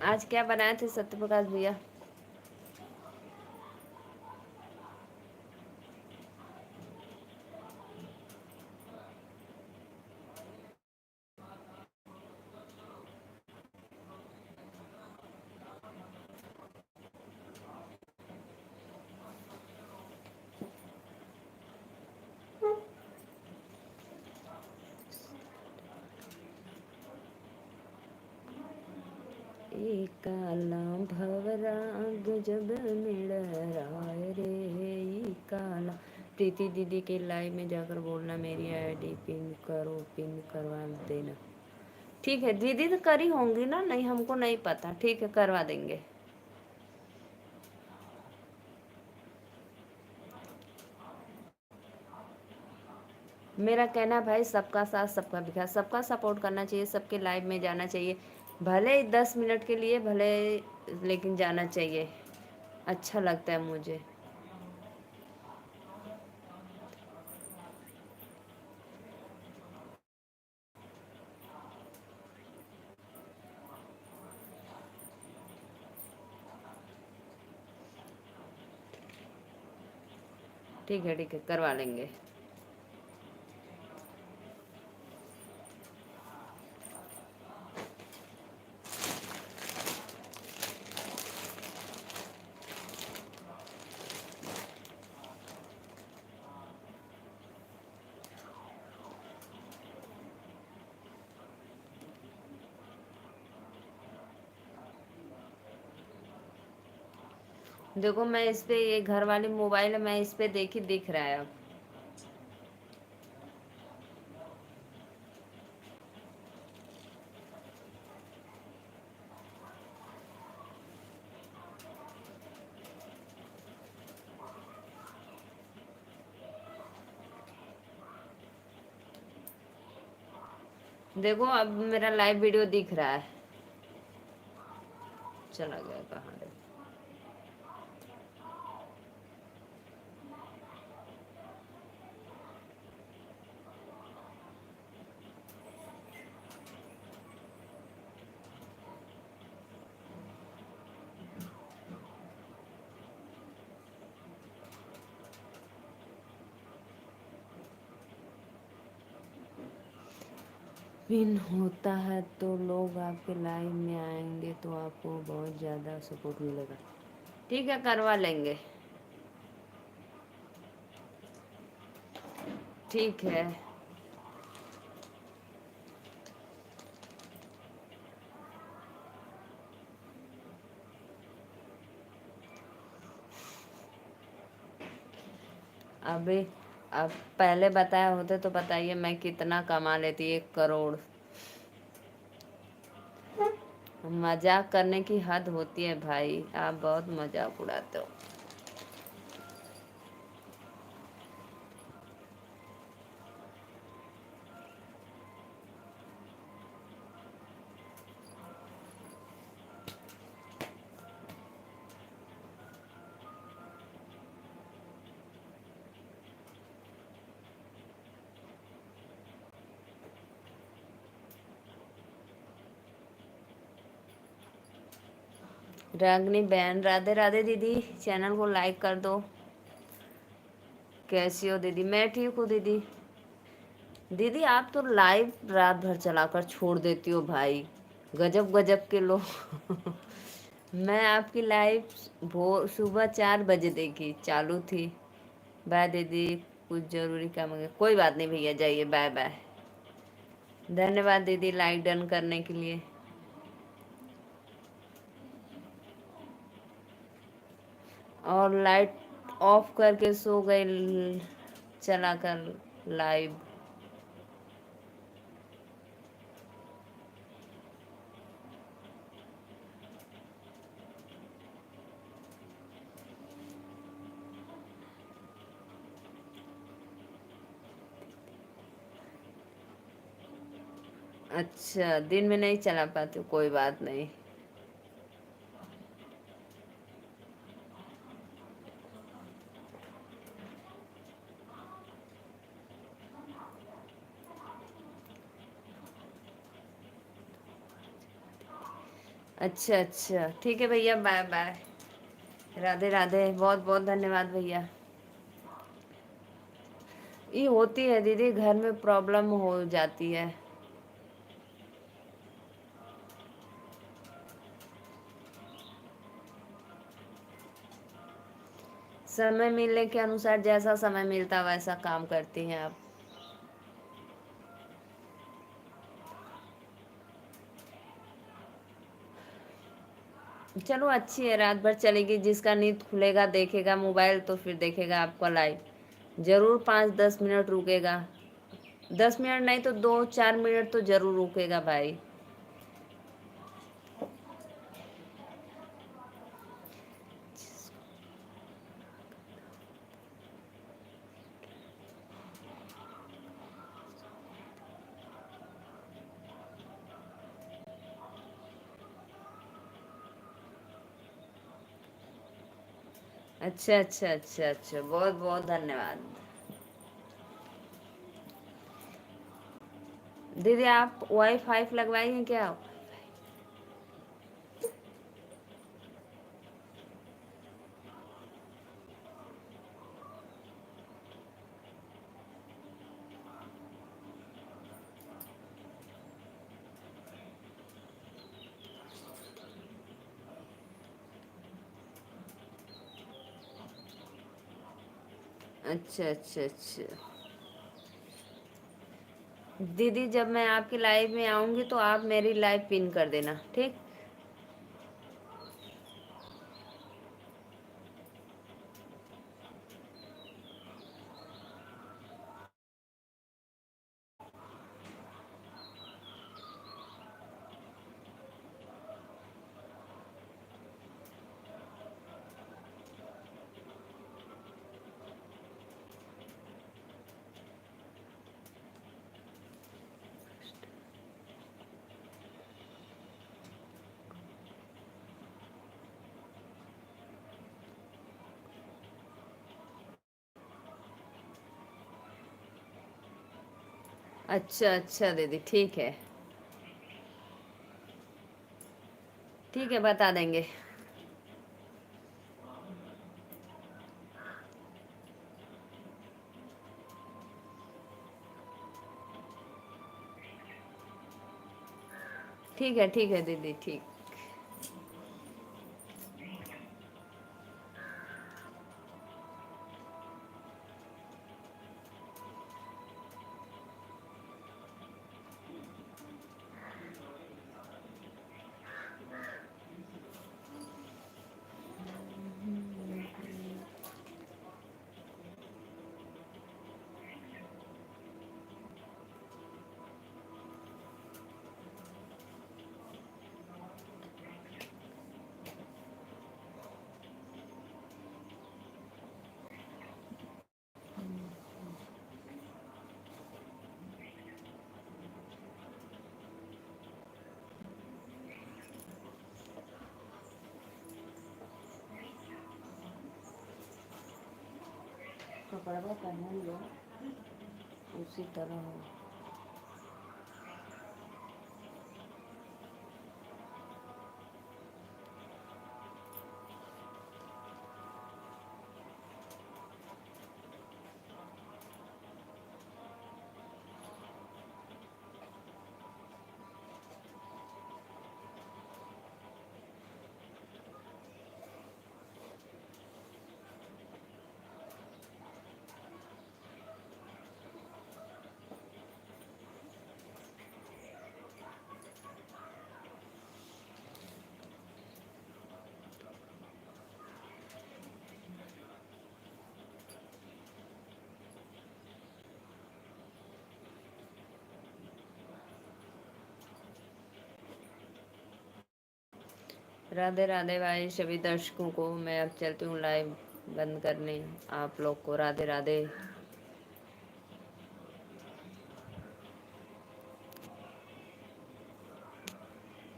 आज क्या बनाए थे सत्य प्रकाश भैया? काला भवराग जब मिल राय रे काला। प्रीति दीदी के लाइव में जाकर बोलना मेरी आईडी पिन करो, पिन करवा देना। ठीक है, दीदी तो करी होंगी ना, नहीं हमको नहीं पता, ठीक है, करवा देंगे। मेरा कहना भाई, सबका साथ सबका विकास, सबका सपोर्ट करना चाहिए, सबके लाइव में जाना चाहिए, भले 10 मिनट के लिए भले, लेकिन जाना चाहिए, अच्छा लगता है मुझे। ठीक है करवा लेंगे। देखो मैं इस पे, ये घर वाली मोबाइल है, मैं इस पे देखी दिख रहा है अब। देखो अब मेरा लाइव वीडियो दिख रहा है। चला गया कहाँ है? पिन होता है तो लोग आपके लाइव में आएंगे तो आपको बहुत ज़्यादा सपोर्ट मिलेगा। ठीक है करवा लेंगे। ठीक है। अभी अब पहले बताया होते तो बताइए मैं कितना कमा लेती, 1 करोड़। मजाक करने की हद होती है भाई, आप बहुत मजाक उड़ाते हो। रागनी बहन राधे राधे दीदी, चैनल को लाइक कर दो। कैसी हो दीदी? मैं ठीक हूँ दीदी। दीदी आप तो लाइव रात भर चलाकर छोड़ देती हो भाई, गजब गजब के लोग। मैं आपकी लाइव भोर सुबह 4 बजे देखी, चालू थी। बाय दीदी, कुछ जरूरी काम है? कोई बात नहीं भैया, जाइए, बाय बाय। धन्यवाद दीदी लाइक डन करने के लिए। और लाइट ऑफ करके सो गए चला कर लाइव। अच्छा दिन में नहीं चला पाते हो, कोई बात नहीं। अच्छा अच्छा ठीक है भैया, बाय बाय। राधे राधे, बहुत बहुत धन्यवाद भैया। ये होती है दीदी, घर में प्रॉब्लम हो जाती है। समय मिलने के अनुसार जैसा समय मिलता वैसा काम करती हैं आप। चलो अच्छी है, रात भर चलेगी। जिसका नींद खुलेगा देखेगा मोबाइल तो फिर देखेगा आपका लाइव। जरूर 5-10 मिनट रुकेगा। 10 मिनट नहीं तो 2-4 मिनट तो जरूर रुकेगा भाई। अच्छा अच्छा अच्छा अच्छा, बहुत बहुत धन्यवाद। दीदी आप वाईफाई लगवाई हैं क्या? अच्छा अच्छा अच्छा। दीदी जब मैं आपकी लाइव में आऊंगी तो आप मेरी लाइव पिन कर देना, ठीक। अच्छा अच्छा दीदी, ठीक है। ठीक है, बता देंगे। ठीक है दीदी, ठीक। कपड़ा पहन लो, उसी तरह हो। राधे राधे भाई, सभी दर्शकों को मैं अब चलती हूँ लाइव बंद करने। आप लोग को राधे राधे।